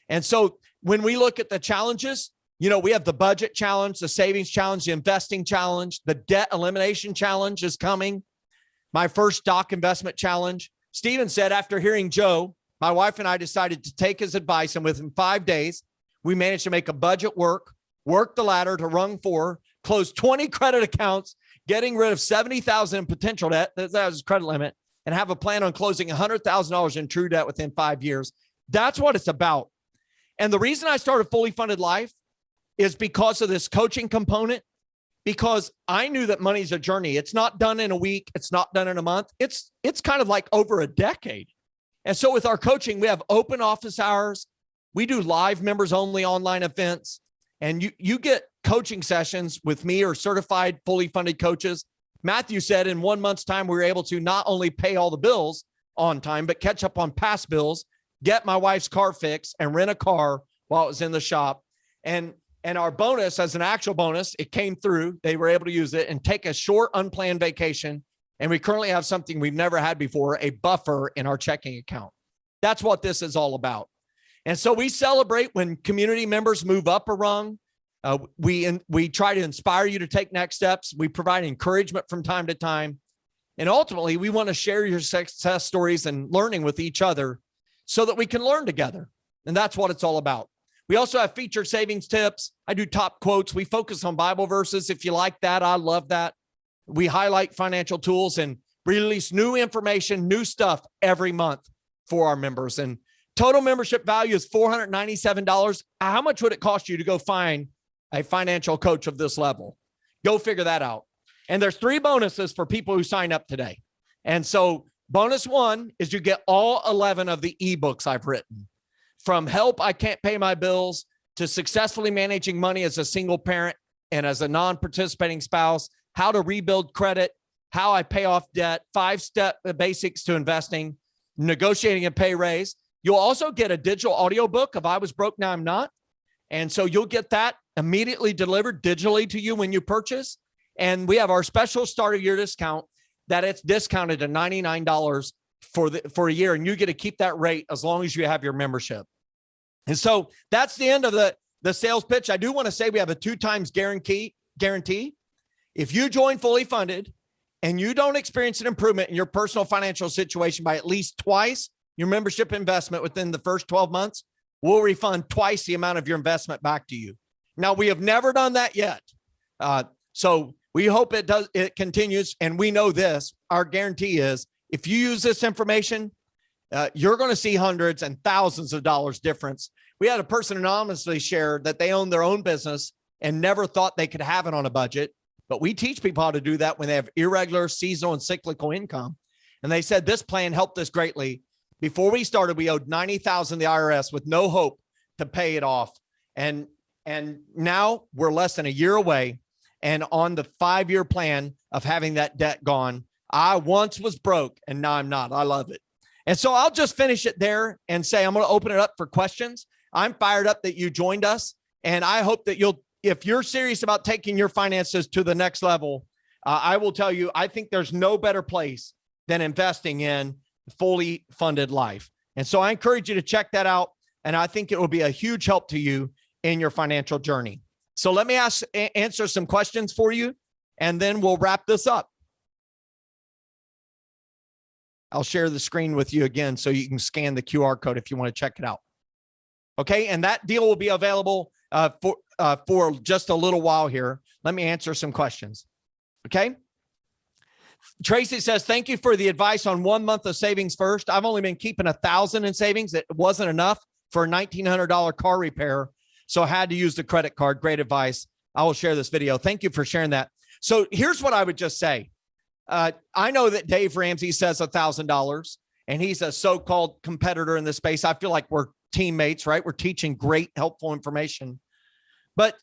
And so when we look at the challenges, you know, we have the budget challenge, the savings challenge, the investing challenge, the debt elimination challenge is coming. My first stock investment challenge. Stephen said, after hearing Joe, my wife and I decided to take his advice, and within 5 days, we managed to make a budget work the ladder to Rung 4, close 20 credit accounts, getting rid of $70,000 in potential debt, that was his credit limit, and have a plan on closing $100,000 in true debt within 5 years. That's what it's about. And the reason I started Fully Funded Life is because of this coaching component, because I knew that money's a journey. It's not done in a week. It's not done in a month. It's kind of like over a decade. And so with our coaching, we have open office hours. We do live members only online events, and you get coaching sessions with me or certified fully funded coaches. Matthew said in 1 month's time, we were able to not only pay all the bills on time, but catch up on past bills, get my wife's car fixed, and rent a car while it was in the shop. And our bonus, as an actual bonus, it came through. They were able to use it and take a short unplanned vacation. And we currently have something we've never had before, a buffer in our checking account. That's what this is all about. And so we celebrate when community members move up a rung. We try to inspire you to take next steps. We provide encouragement from time to time. And ultimately, we want to share your success stories and learning with each other so that we can learn together. And that's what it's all about. We also have featured savings tips. I do top quotes. We focus on Bible verses. If you like that, I love that. We highlight financial tools and release new information, new stuff every month for our members. And total membership value is $497. How much would it cost you to go find a financial coach of this level? Go figure that out. And there's 3 bonuses for people who sign up today. And so bonus 1 is you get all 11 of the ebooks I've written, from Help I Can't Pay My Bills to Successfully Managing Money as a Single Parent. and as a non-participating spouse, how to rebuild credit, how I pay off debt, 5-step basics to investing, negotiating a pay raise. You'll also get a digital audiobook of I Was Broke, Now I'm Not. And so you'll get that immediately delivered digitally to you when you purchase. And we have our special start of year discount that it's discounted to $99 for a year. And you get to keep that rate as long as you have your membership. And so that's the end of the sales pitch. I do want to say we have a 2x guarantee. If you join Fully Funded and you don't experience an improvement in your personal financial situation by at least twice your membership investment within the first 12 months, we'll refund twice the amount of your investment back to you. Now, we have never done that yet. So we hope it continues. And we know this, our guarantee is if you use this information, you're going to see hundreds and thousands of dollars difference. We had a person anonymously share that they own their own business and never thought they could have it on a budget. But we teach people how to do that when they have irregular, seasonal, and cyclical income. And they said this plan helped us greatly. Before we started, we owed $90,000 to the IRS with no hope to pay it off. And now we're less than a year away and on the 5-year plan of having that debt gone. I once was broke and now I'm not. I love it. And so I'll just finish it there and say, I'm going to open it up for questions. I'm fired up that you joined us. And I hope that if you're serious about taking your finances to the next level, I will tell you, I think there's no better place than investing in Fully Funded Life. And so I encourage you to check that out. And I think it will be a huge help to you in your financial journey. So let me answer some questions for you, and then we'll wrap this up. I'll share the screen with you again so you can scan the QR code if you want to check it out. Okay, and that deal will be available for just a little while here. Let me answer some questions. Okay. Tracy says, thank you for the advice on 1 month of savings first. I've only been keeping $1,000 in savings. It wasn't enough for a $1,900 car repair, so I had to use the credit card. Great advice. I will share this video. Thank you for sharing that. So here's what I would just say. I know that Dave Ramsey says $1,000, and he's a so-called competitor in this space. I feel like we're teammates, right? We're teaching great, helpful information. But,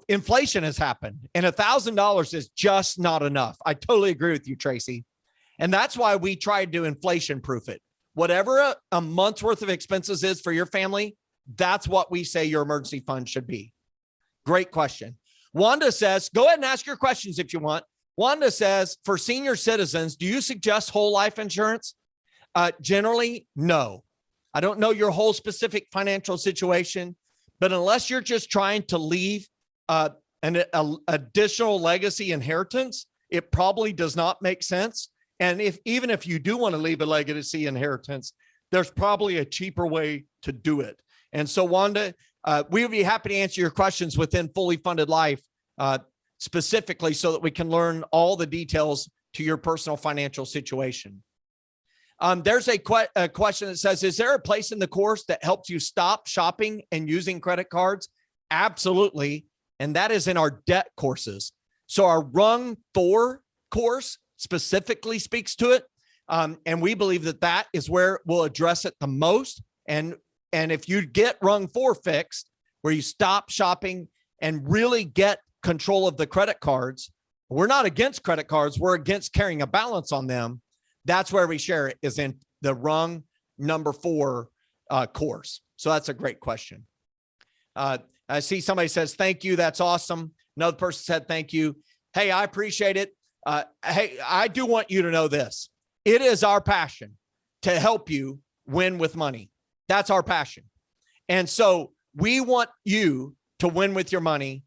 inflation has happened, and $1,000 is just not enough. I totally agree with you, Tracy. And that's why we tried to inflation proof it. Whatever a month's worth of expenses is for your family, that's what we say your emergency fund should be. Great question. Wanda says, go ahead and ask your questions if you want. Wanda says, for senior citizens, do you suggest whole life insurance? Generally, no. I don't know your whole specific financial situation, but unless you're just trying to leave an additional legacy inheritance, it probably does not make sense. And even if you do want to leave a legacy inheritance, there's probably a cheaper way to do it. And so, Wanda, we would be happy to answer your questions within Fully Funded Life specifically so that we can learn all the details to your personal financial situation. There's a question that says, is there a place in the course that helps you stop shopping and using credit cards? Absolutely. And that is in our debt courses. So our Rung 4 course specifically speaks to it. And we believe that is where we'll address it the most. And if you get Rung 4 fixed, where you stop shopping and really get control of the credit cards, we're not against credit cards. We're against carrying a balance on them. That's where we share it, is in the Rung number 4 course. So that's a great question. I see somebody says, thank you. That's awesome. Another person said, thank you. Hey, I appreciate it. Hey, I do want you to know this. It is our passion to help you win with money. That's our passion. And so we want you to win with your money.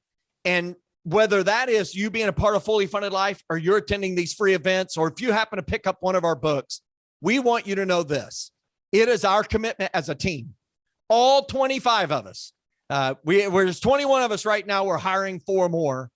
And whether that is you being a part of Fully Funded Life, or you're attending these free events, or if you happen to pick up one of our books, we want you to know this. It is our commitment as a team. All 25 of us. There's 21 of us right now. We're hiring 4 more.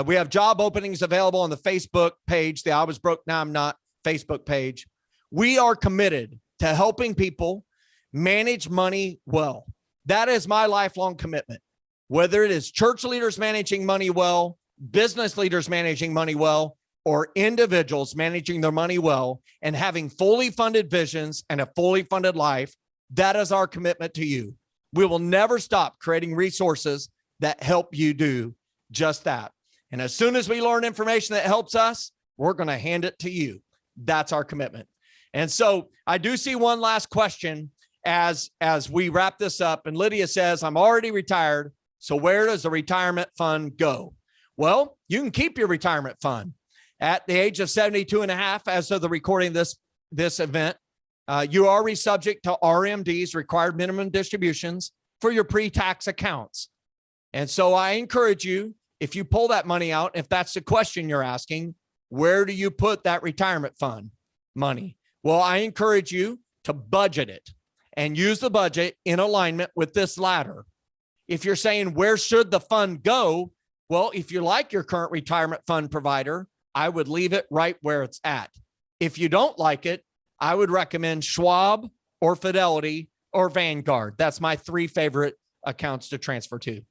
We have job openings available on the Facebook page, the I Was Broke, Now I'm Not Facebook page. We are committed to helping people manage money well. That is my lifelong commitment. Whether it is church leaders managing money well, business leaders managing money well, or individuals managing their money well and having fully funded visions and a fully funded life, that is our commitment to you. We will never stop creating resources that help you do just that. And as soon as we learn information that helps us, we're going to hand it to you. That's our commitment. And so I do see one last question as we wrap this up. And Lydia says, I'm already retired. So where does the retirement fund go? Well, you can keep your retirement fund at the age of 72 and a half. As of the recording of this event, you are already subject to RMDs, required minimum distributions, for your pre-tax accounts. And so I encourage you, if you pull that money out, if that's the question you're asking, where do you put that retirement fund money? Well, I encourage you to budget it and use the budget in alignment with this ladder. If you're saying, where should the fund go? Well, if you like your current retirement fund provider, I would leave it right where it's at. If you don't like it, I would recommend Schwab or Fidelity or Vanguard. That's my 3 favorite accounts to transfer to.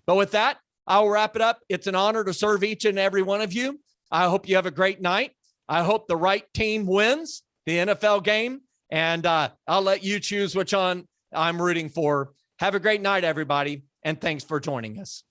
But with that, I'll wrap it up. It's an honor to serve each and every one of you. I hope you have a great night. I hope the right team wins the NFL game, and I'll let you choose which one I'm rooting for. Have a great night, everybody, and thanks for joining us.